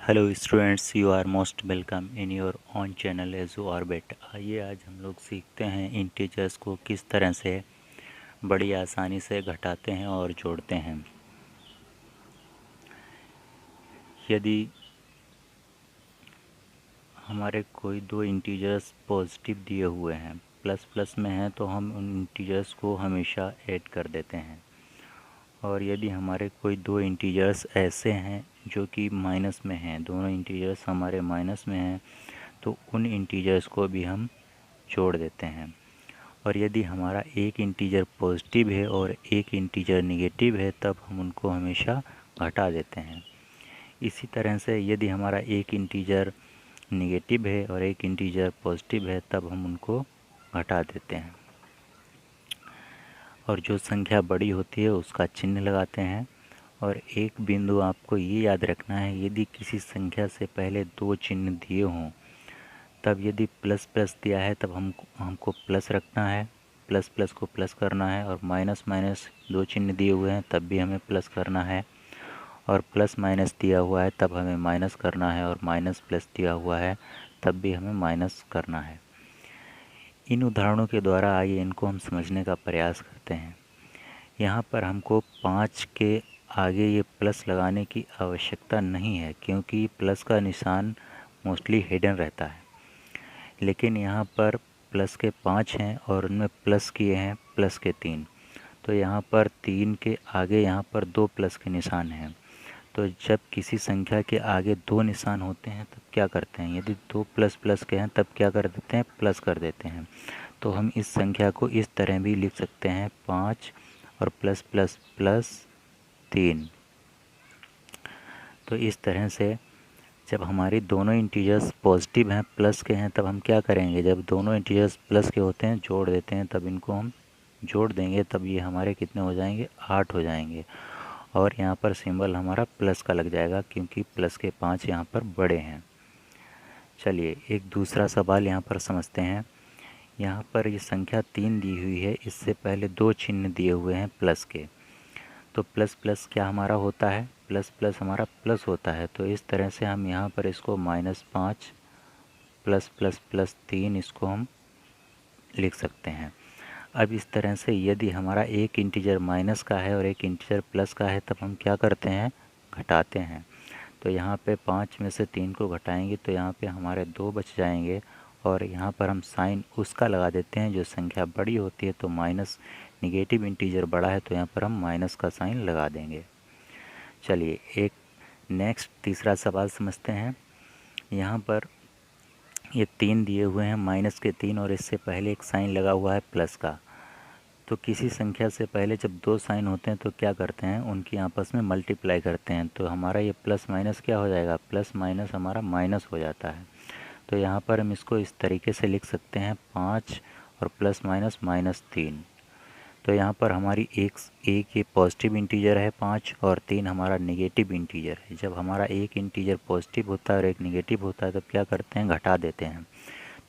Hello students, you are most welcome in your own channel Edu Orbit. आइए आज हम लोग सीखते हैं इंटीजर्स को किस तरह से बड़ी आसानी से घटाते हैं और जोड़ते हैं। यदि हमारे कोई दो इंटीजर्स पॉजिटिव दिए हुए हैं, प्लस प्लस में हैं, तो हम उन इंटीजर्स को हमेशा ऐड कर देते हैं। और यदि हमारे कोई दो इंटीजर्स ऐसे हैं जो कि माइनस में हैं, दोनों इंटीजर्स हमारे माइनस में हैं, तो उन इंटीजर्स को भी हम जोड़ देते हैं। और यदि हमारा एक इंटीजर पॉजिटिव है और एक इंटीजर नेगेटिव है, तब हम उनको हमेशा घटा देते हैं। इसी तरह से यदि हमारा एक इंटीजर नेगेटिव है और एक इंटीजर पॉजिटिव है, तब हम उनको घटा देते हैं। और जो संख्या बड़ी होती है उसका चिन्ह लगाते हैं। और एक बिंदु आपको ये याद रखना है, यदि किसी संख्या से पहले दो चिन्ह दिए हों, तब यदि प्लस प्लस दिया है तब हमको प्लस रखना है, प्लस प्लस को प्लस करना है। और माइनस माइनस दो चिन्ह दिए हुए हैं तब भी हमें प्लस करना है। और प्लस माइनस दिया हुआ है तब हमें माइनस करना है। और माइनस प्लस दिया हुआ है तब भी हमें माइनस करना है। इन उदाहरणों के द्वारा आइए इनको हम समझने का प्रयास करते हैं। यहाँ पर हमको 5 के आगे ये प्लस लगाने की आवश्यकता नहीं है, क्योंकि प्लस का निशान मोस्टली हिडन रहता है। लेकिन यहाँ पर प्लस के 5 हैं और उनमें प्लस किए हैं प्लस के 3, तो यहाँ पर 3 के आगे यहाँ पर 2 प्लस के निशान हैं। तो जब किसी संख्या के आगे 2 निशान होते हैं तब क्या करते हैं, यदि 2 प्लस प्लस के हैं तब क्या कर देते हैं, प्लस कर देते हैं। तो हम इस संख्या को इस तरह भी लिख सकते हैं, 5 और प्लस प्लस प्लस 3। तो इस तरह से जब हमारी दोनों इंटीजर्स पॉजिटिव हैं, प्लस के हैं, तब हम क्या करेंगे, जब दोनों इंटीजर्स प्लस के होते हैं जोड़ देते हैं, तब इनको हम जोड़ देंगे, तब ये हमारे कितने हो जाएंगे, 8 हो जाएंगे। और यहाँ पर सिंबल हमारा प्लस का लग जाएगा, क्योंकि प्लस के 5 यहाँ पर बड़े हैं। चलिए एक दूसरा सवाल यहाँ पर समझते हैं। यहाँ पर ये संख्या 3 दी हुई है, इससे पहले दो चिन्ह दिए हुए हैं प्लस के। तो प्लस प्लस क्या हमारा होता है, प्लस प्लस हमारा प्लस होता है। तो इस तरह से हम यहाँ पर इसको -5 प्लस प्लस प्लस 3 इसको हम लिख सकते हैं। अब इस तरह से यदि हमारा एक इंटीजर माइनस का है और एक इंटीजर प्लस का है, तब हम क्या करते हैं, घटाते हैं। तो यहाँ पे 5 में से 3 को घटाएंगे तो यहाँ पे हमारे 2 बच जाएंगे। और यहाँ पर हम साइन उसका लगा देते हैं जो संख्या बड़ी होती है। तो माइनस, निगेटिव इंटीजर बड़ा है तो यहाँ पर हम माइनस का साइन लगा देंगे। चलिए एक नेक्स्ट तीसरा सवाल समझते हैं। यहाँ पर ये 3 दिए हुए हैं, माइनस के 3, और इससे पहले एक साइन लगा हुआ है प्लस का। तो किसी संख्या से पहले जब दो साइन होते हैं तो क्या करते हैं, उनकी आपस में मल्टीप्लाई करते हैं। तो हमारा ये प्लस माइनस क्या हो जाएगा, प्लस माइनस हमारा माइनस हो जाता है। तो यहाँ पर हम इसको इस तरीके से लिख सकते हैं, 5 और प्लस माइनस -3। तो यहाँ पर हमारी एक ये पॉजिटिव इंटीजर है 5, और 3 हमारा नेगेटिव इंटीजर है। जब हमारा एक इंटीजर पॉजिटिव होता है और एक नेगेटिव होता है तब क्या करते हैं, घटा देते हैं।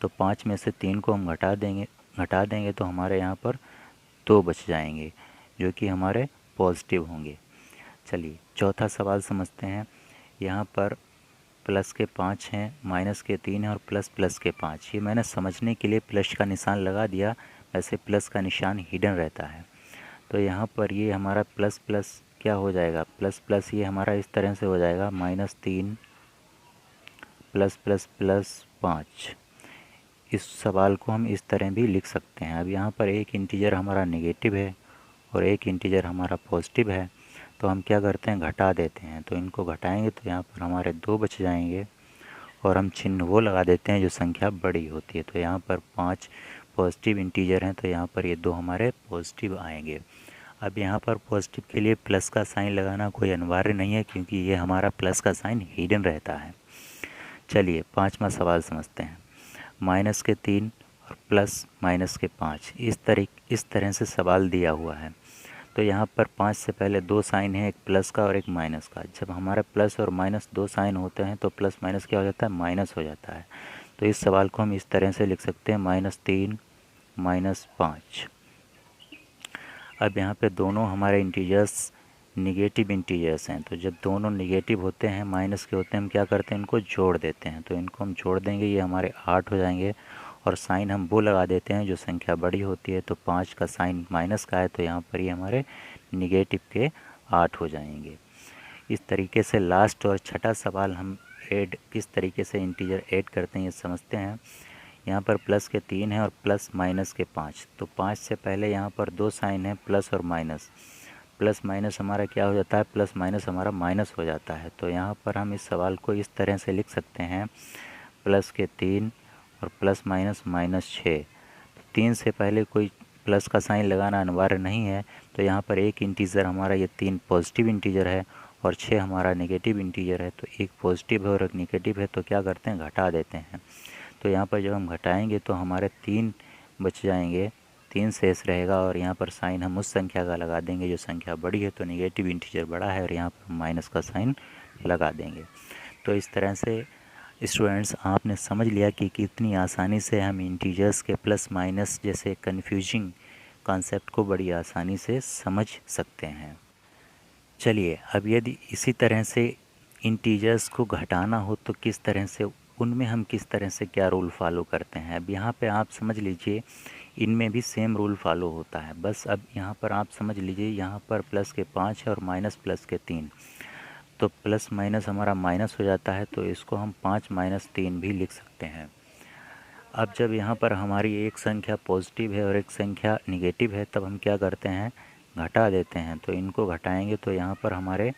तो 5 में से 3 को हम घटा देंगे तो हमारे यहाँ पर 2 बच जाएंगे जो कि हमारे पॉजिटिव होंगे। चलिए चौथा सवाल समझते हैं। यहाँ पर प्लस के 5 हैं, माइनस के 3 हैं और प्लस प्लस के 5। ये मैंने समझने के लिए प्लस का निशान लगा दिया, वैसे प्लस का निशान हिडन रहता है। तो यहाँ पर ये हमारा प्लस प्लस क्या हो जाएगा, प्लस प्लस ये हमारा इस तरह से हो जाएगा, -3 प्लस प्लस प्लस 5। इस सवाल को हम इस तरह भी लिख सकते हैं। अब यहाँ पर एक इंटीजर हमारा नेगेटिव है और एक इंटीजर हमारा पॉजिटिव है, तो हम क्या करते हैं, घटा देते हैं। तो इनको घटाएंगे तो यहाँ पर हमारे 2 बच जाएंगे। और हम चिन्ह वो लगा देते हैं जो संख्या बड़ी होती है। तो यहाँ पर 5 पॉजिटिव इंटीजर हैं, तो यहाँ पर ये 2 हमारे पॉजिटिव आएंगे। अब यहाँ पर पॉजिटिव के लिए प्लस का साइन लगाना कोई अनिवार्य नहीं है, क्योंकि ये हमारा प्लस का साइन हिडन रहता है। चलिए पाँचवा सवाल समझते हैं। माइनस के 3 और प्लस माइनस के 5, इस तरह से सवाल दिया हुआ है। तो यहाँ पर 5 से पहले दो साइन है, एक प्लस का और एक माइनस का। जब हमारा प्लस और माइनस दो साइन होते हैं तो प्लस माइनस क्या हो जाता है, माइनस हो जाता है। तो इस सवाल को हम इस तरह से लिख सकते हैं, -3 -5। अब यहाँ पे दोनों हमारे इंटीजर्स निगेटिव इंटीजर्स हैं। तो जब दोनों निगेटिव होते हैं, माइनस के होते हैं, हम क्या करते हैं, इनको जोड़ देते हैं। तो इनको हम जोड़ देंगे, ये हमारे 8 हो जाएंगे। और साइन हम वो लगा देते हैं जो संख्या बड़ी होती है। तो 5 का साइन माइनस का है, तो यहाँ पर ये हमारे निगेटिव के 8 हो जाएंगे। इस तरीके से लास्ट और छठा सवाल हम ऐड किस तरीके से इंटीजर ऐड करते हैं ये समझते हैं। यहाँ पर प्लस के 3 है और प्लस माइनस के 5। तो 5 से पहले यहाँ पर दो साइन है, प्लस और माइनस। प्लस माइनस हमारा क्या हो जाता है, प्लस माइनस हमारा माइनस हो जाता है। तो यहाँ पर हम इस सवाल को इस तरह से लिख सकते हैं, प्लस के 3 और प्लस माइनस माइनस 6। तो 3 से पहले कोई प्लस का साइन लगाना अनिवार्य नहीं है। तो यहाँ पर एक इंटीजर हमारा ये 3 पॉजिटिव इंटीजर है और 6 हमारा नेगेटिव इंटीजर है। तो एक पॉजिटिव है और एक नेगेटिव है, तो क्या करते हैं, घटा देते हैं। तो यहाँ पर जब हम घटाएंगे तो हमारे 3 बच जाएंगे, 3 शेष रहेगा। और यहाँ पर साइन हम उस संख्या का लगा देंगे जो संख्या बड़ी है, तो नेगेटिव इंटीजर बड़ा है, और यहाँ पर माइनस का साइन लगा देंगे। तो इस तरह से स्टूडेंट्स आपने समझ लिया कि कितनी आसानी से हम इंटीजर्स के प्लस माइनस जैसे कन्फ्यूजिंग कॉन्सेप्ट को बड़ी आसानी से समझ सकते हैं। चलिए, अब यदि इसी तरह से इंटीजर्स को घटाना हो तो किस तरह से, उनमें हम किस तरह से क्या रूल फॉलो करते हैं। अब यहाँ पे आप समझ लीजिए, इनमें भी सेम रूल फॉलो होता है। बस अब यहाँ पर आप समझ लीजिए, यहाँ पर प्लस के 5 है और माइनस प्लस के 3। तो प्लस माइनस हमारा माइनस हो जाता है, तो इसको हम 5 माइनस 3 भी लिख सकते हैं। अब जब यहाँ पर हमारी एक संख्या पॉजिटिव है और एक संख्या निगेटिव है, तब हम क्या करते हैं, घटा देते हैं। तो इनको घटाएंगे तो यहाँ पर हमारे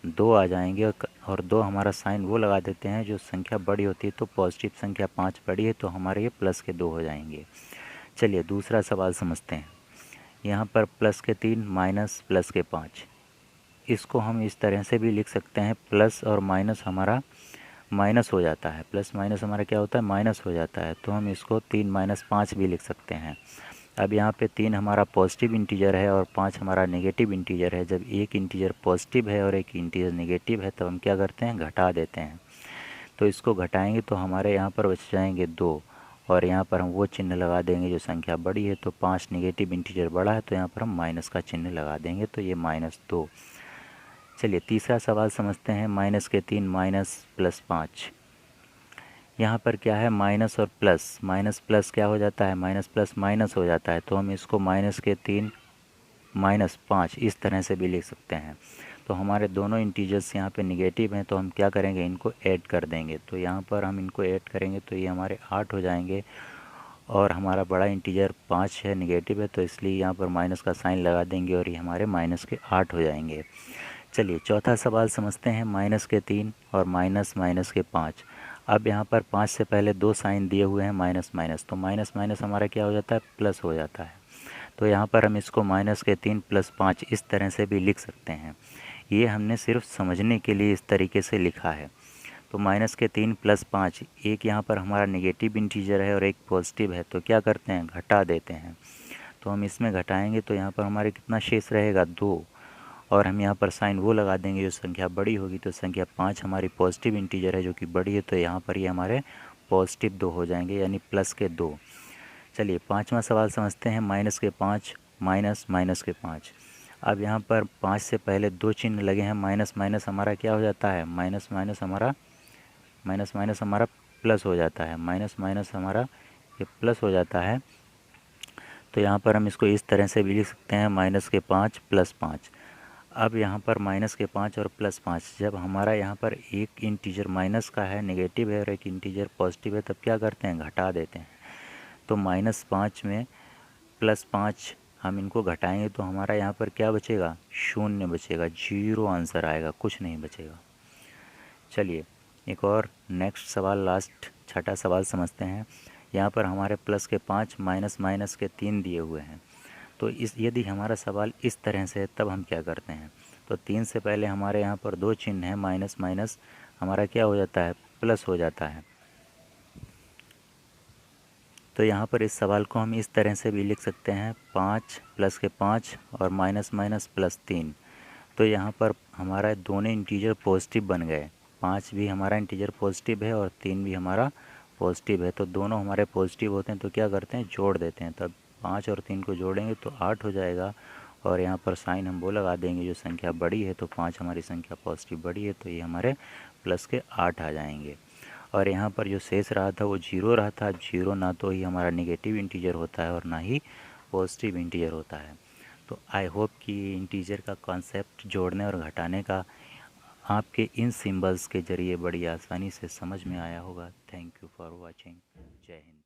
2 आ जाएंगे, और 2 हमारा साइन वो लगा देते हैं जो संख्या बड़ी होती है। तो पॉजिटिव संख्या 5 बड़ी है, तो हमारे ये प्लस के 2 हो जाएंगे। चलिए दूसरा सवाल समझते हैं। यहाँ पर प्लस के 3 माइनस प्लस के 5, इसको हम इस तरह से भी लिख सकते हैं, प्लस और माइनस हमारा माइनस हो जाता है, प्लस माइनस हमारा क्या होता है, माइनस हो जाता है। तो हम इसको 3 माइनस 5 भी लिख सकते हैं। अब यहाँ पे 3 हमारा पॉजिटिव इंटीजर है और 5 हमारा नेगेटिव इंटीजर है। जब एक इंटीजर पॉजिटिव है और एक इंटीजर नेगेटिव है, तब हम क्या करते हैं, घटा देते हैं। तो इसको घटाएंगे तो हमारे यहाँ पर बच जाएंगे 2, और यहाँ पर हम वो चिन्ह लगा देंगे जो संख्या बड़ी है। तो 5 नेगेटिव इंटीजर बड़ा है, तो यहाँ पर हम माइनस का चिन्ह लगा देंगे, तो ये -2। चलिए तीसरा सवाल समझते हैं, माइनस के 3 माइनस प्लस 5। यहाँ पर क्या है, माइनस और प्लस, माइनस प्लस क्या हो जाता है, माइनस प्लस माइनस हो जाता है। तो हम इसको माइनस के 3 माइनस 5 इस तरह से भी लिख सकते हैं। तो हमारे दोनों इंटीजर्स यहाँ पे निगेटिव हैं, तो हम क्या करेंगे, इनको ऐड कर देंगे। तो यहाँ पर हम इनको ऐड करेंगे तो ये हमारे 8 हो जाएंगे, और हमारा बड़ा इंटीजर 5 है, निगेटिव है, तो इसलिए यहाँ पर माइनस का साइन लगा देंगे, और ये हमारे माइनस के 8 हो जाएंगे। चलिए चौथा सवाल समझते हैं, माइनस के 3 और माइनस माइनस के 5। अब यहाँ पर 5 से पहले दो साइन दिए हुए हैं, माइनस माइनस, तो माइनस माइनस हमारा क्या हो जाता है, प्लस हो जाता है। तो यहाँ पर हम इसको माइनस के 3 प्लस 5 इस तरह से भी लिख सकते हैं। ये हमने सिर्फ समझने के लिए इस तरीके से लिखा है। तो माइनस के 3 प्लस 5, एक यहाँ पर हमारा नेगेटिव इंटीजर है और एक पॉजिटिव है, तो क्या करते हैं, घटा देते हैं। तो हम इसमें घटाएंगे तो यहाँ पर हमारे कितना शेष रहेगा, 2, और हम यहाँ पर साइन वो लगा देंगे जो संख्या बड़ी होगी। तो संख्या 5 हमारी पॉजिटिव इंटीजर है जो कि बड़ी है, तो यहाँ पर ये हमारे पॉजिटिव 2 हो जाएंगे, यानी प्लस के 2। चलिए पाँचवा सवाल समझते हैं, माइनस के 5 माइनस माइनस के 5। अब यहाँ पर 5 से पहले दो चिन्ह लगे हैं, माइनस माइनस हमारा क्या हो जाता है, माइनस माइनस हमारा प्लस हो जाता है, माइनस माइनस हमारा ये प्लस हो जाता है। तो यहाँ पर हम इसको इस तरह से भी लिख सकते हैं, माइनस के 5 प्लस 5। अब यहाँ पर माइनस के 5 और प्लस 5, जब हमारा यहाँ पर एक इंटीजर माइनस का है, नेगेटिव है, और एक इंटीजर पॉजिटिव है, तब क्या करते हैं, घटा देते हैं। तो -5 में +5 हम इनको घटाएंगे तो हमारा यहाँ पर क्या बचेगा, 0 बचेगा, 0 आंसर आएगा, कुछ नहीं बचेगा। चलिए एक और नेक्स्ट सवाल, लास्ट छठा सवाल समझते हैं। यहाँ पर हमारे प्लस के 5 माइनस माइनस के 3 दिए हुए हैं। तो इस यदि हमारा सवाल इस तरह से है, तब हम क्या करते हैं, तो 3 से पहले हमारे यहाँ पर दो चिन्ह हैं, माइनस माइनस हमारा क्या हो जाता है, प्लस हो जाता है। तो यहाँ पर इस सवाल को हम इस तरह से भी लिख सकते हैं, 5 प्लस के 5 और माइनस माइनस प्लस 3। तो यहाँ पर हमारा दोनों इंटीजर पॉजिटिव बन गए, 5 भी हमारा इंटीजर पॉजिटिव है और 3 भी हमारा पॉजिटिव है। तो दोनों हमारे पॉजिटिव होते हैं, तो क्या करते हैं, जोड़ देते हैं। तब 5 और 3 को जोड़ेंगे तो 8 हो जाएगा, और यहाँ पर साइन हम वो लगा देंगे, जो संख्या बड़ी है तो 5 हमारी संख्या पॉजिटिव बड़ी है तो ये हमारे प्लस के 8 आ जाएंगे। और यहाँ पर जो शेष रहा था वो 0 रहा था। 0 ना तो ही हमारा नेगेटिव इंटीजर होता है और ना ही पॉजिटिव इंटीजर होता है। तो आई होप कि इंटीजर का कॉन्सेप्ट जोड़ने और घटाने का आपके इन सिंबल्स के ज़रिए बड़ी आसानी से समझ में आया होगा। Thank you for watching. जय हिंद।